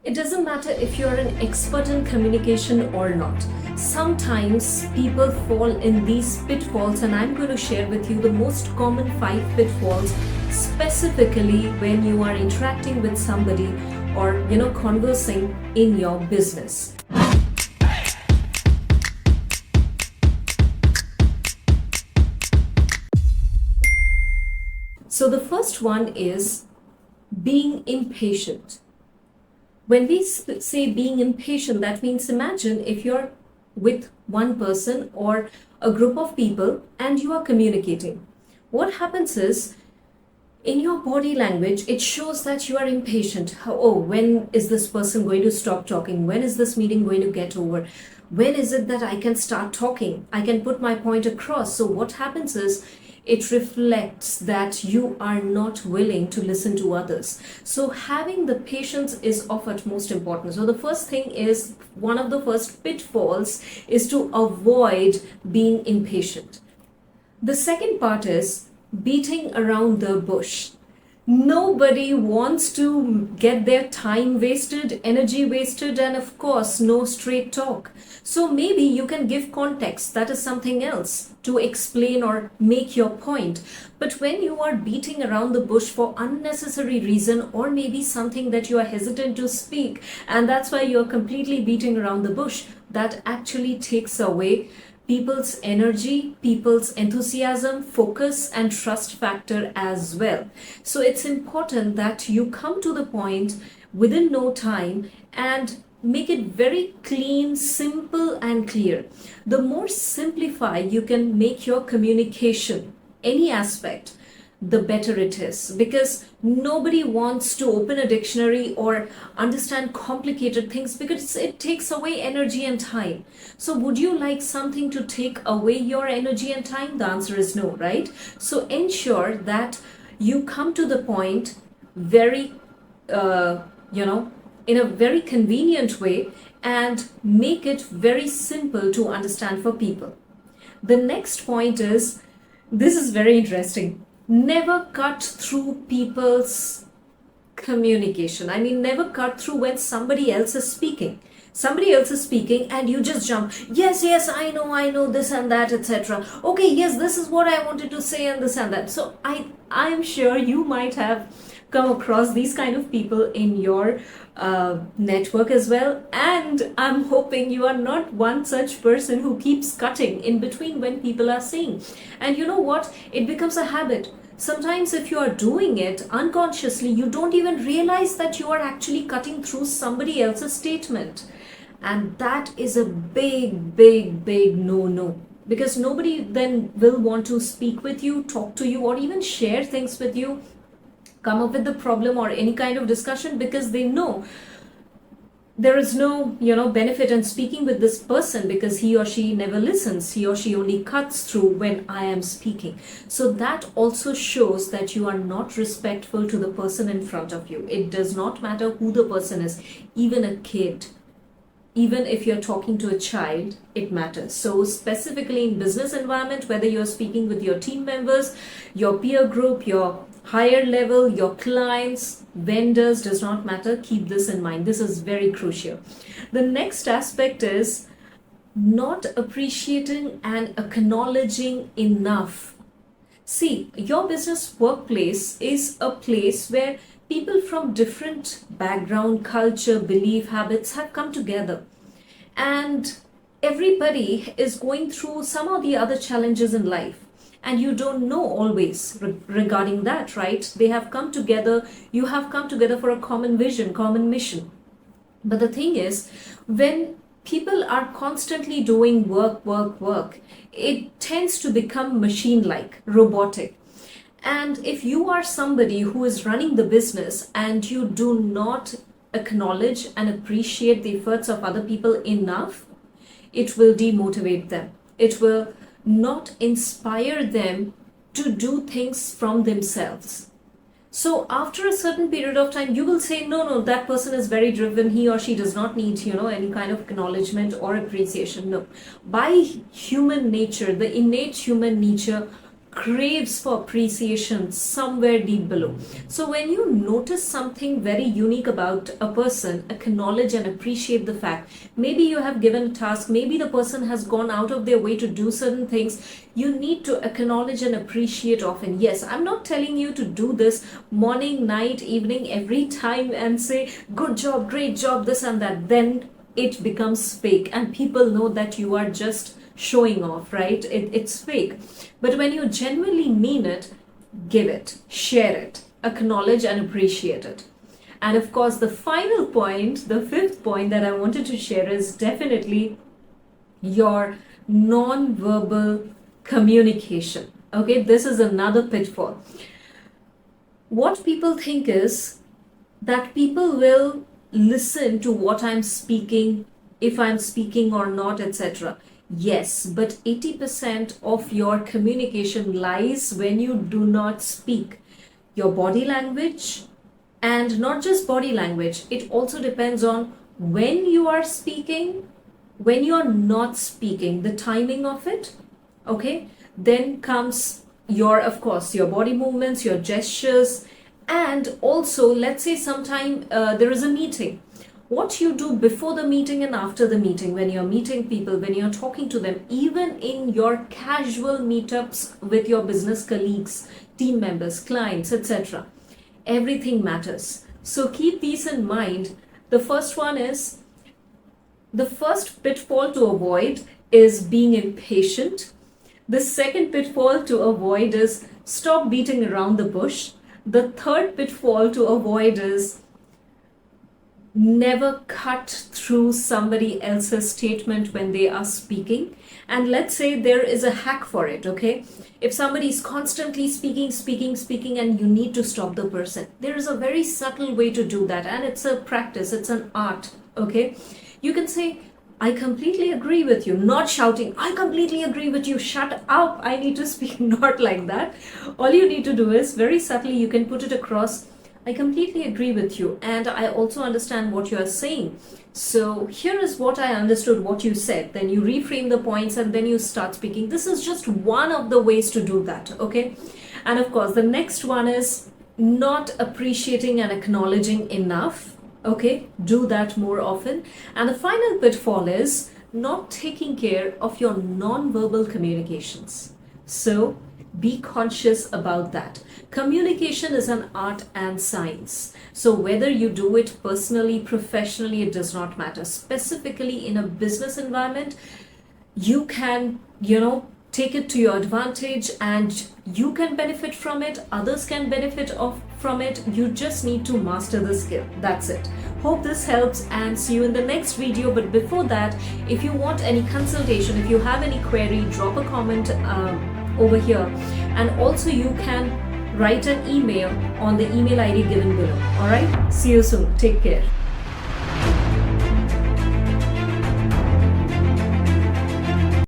It doesn't matter if you're an expert in communication or not. Sometimes people fall in these pitfalls, and I'm going to share with you the most common 5 pitfalls, specifically when you are interacting with somebody or conversing in your business. So the first one is being impatient. When we say being impatient, that means imagine if you're with one person or a group of people and you are communicating. What happens is, in your body language, it shows that you are impatient. Oh, when is this person going to stop talking? When is this meeting going to get over? When is it that I can start talking? I can put my point across. So what happens is, it reflects that you are not willing to listen to others. So having the patience is of utmost importance. So the first thing is, one of the first pitfalls is to avoid being impatient. The second part is beating around the bush. Nobody wants to get their time wasted, energy wasted, and of course, no straight talk. So maybe you can give context, that is something else, to explain or make your point. But when you are beating around the bush for unnecessary reason, or maybe something that you are hesitant to speak, and that's why you're completely beating around the bush, that actually takes away people's energy, people's enthusiasm, focus, and trust factor as well. So it's important that you come to the point within no time and make it very clean, simple, and clear. The more simplified you can make your communication, any aspect, the better it is, because nobody wants to open a dictionary or understand complicated things, because it takes away energy and time. So would you like something to take away your energy and time? The answer is no, right? So ensure that you come to the point very in a very convenient way, and make it very simple to understand for people. The next point is, this is very interesting. Never cut through people's communication. I mean, never cut through when somebody else is speaking. Somebody else is speaking and you just jump. Yes, I know, this and that, etc. Okay, yes, this is what I wanted to say and this and that. So I'm sure you might have come across these kind of people in your network as well, and I'm hoping you are not one such person who keeps cutting in between when people are saying. And you know what, it becomes a habit. Sometimes if you are doing it unconsciously, you don't even realize that you are actually cutting through somebody else's statement, and that is a big no, because nobody then will want to speak with you, talk to you, or even share things with you, come up with the problem or any kind of discussion, because they know there is no benefit in speaking with this person, because he or she never listens, he or she only cuts through when I am speaking. So that also shows that you are not respectful to the person in front of you. It does not matter who the person is, even a kid. Even if you're talking to a child, it matters. So specifically in business environment, whether you're speaking with your team members, your peer group, your higher level, your clients, vendors, does not matter. Keep this in mind. This is very crucial. The next aspect is not appreciating and acknowledging enough. See, your business workplace is a place where people from different background, culture, belief, habits have come together. And everybody is going through some or the other challenges in life. And you don't know always regarding that, right? They have come together, you have come together for a common vision, common mission. But the thing is, when people are constantly doing work, it tends to become machine-like, robotic. And if you are somebody who is running the business and you do not acknowledge and appreciate the efforts of other people enough, it will demotivate them. It will not inspire them to do things from themselves. So after a certain period of time, you will say, no, that person is very driven. He or she does not need, any kind of acknowledgement or appreciation. No. By human nature, the innate human nature, craves for appreciation somewhere deep below. So when you notice something very unique about a person, acknowledge and appreciate the fact. Maybe you have given a task, maybe the person has gone out of their way to do certain things. You need to acknowledge and appreciate often. Yes, I'm not telling you to do this morning, night, evening, every time and say, good job, great job, this and that. Then it becomes fake and people know that you are just showing off, right? It's fake. But when you genuinely mean it, give it, share it, acknowledge and appreciate it. And of course, the final point, the fifth point that I wanted to share is definitely your non-verbal communication. Okay, this is another pitfall. What people think is that people will listen to what I'm speaking, if I'm speaking or not, etc. Yes, but 80% of your communication lies when you do not speak. Your body language, and not just body language, it also depends on when you are speaking, when you are not speaking, the timing of it. Okay, then comes your, of course, your body movements, your gestures, and also let's say sometime there is a meeting. What you do before the meeting and after the meeting, when you're meeting people, when you're talking to them, even in your casual meetups with your business colleagues, team members, clients, etc. Everything matters. So keep these in mind. The first one is, the first pitfall to avoid is being impatient. The second pitfall to avoid is stop beating around the bush. The third pitfall to avoid is never cut through somebody else's statement when they are speaking. And let's say there is a hack for it, okay? If somebody is constantly speaking, and you need to stop the person, there is a very subtle way to do that, and it's a practice, it's an art, okay? You can say, I completely agree with you, not shouting, I completely agree with you, shut up, I need to speak, not like that. All you need to do is, very subtly, you can put it across, I completely agree with you, and I also understand what you are saying. So here is what I understood what you said. Then you reframe the points and then you start speaking. This is just one of the ways to do that, okay? And of course, the next one is not appreciating and acknowledging enough, okay? Do that more often. And the final pitfall is not taking care of your non-verbal communications. So be conscious about that. Communication is an art and science. So whether you do it personally, professionally, it does not matter. Specifically in a business environment, you can, take it to your advantage and you can benefit from it. Others can benefit from it. You just need to master the skill. That's it. Hope this helps and see you in the next video. But before that, if you want any consultation, if you have any query, drop a comment over here, and also you can write an email on the email ID given below. All right, see you soon. Take care.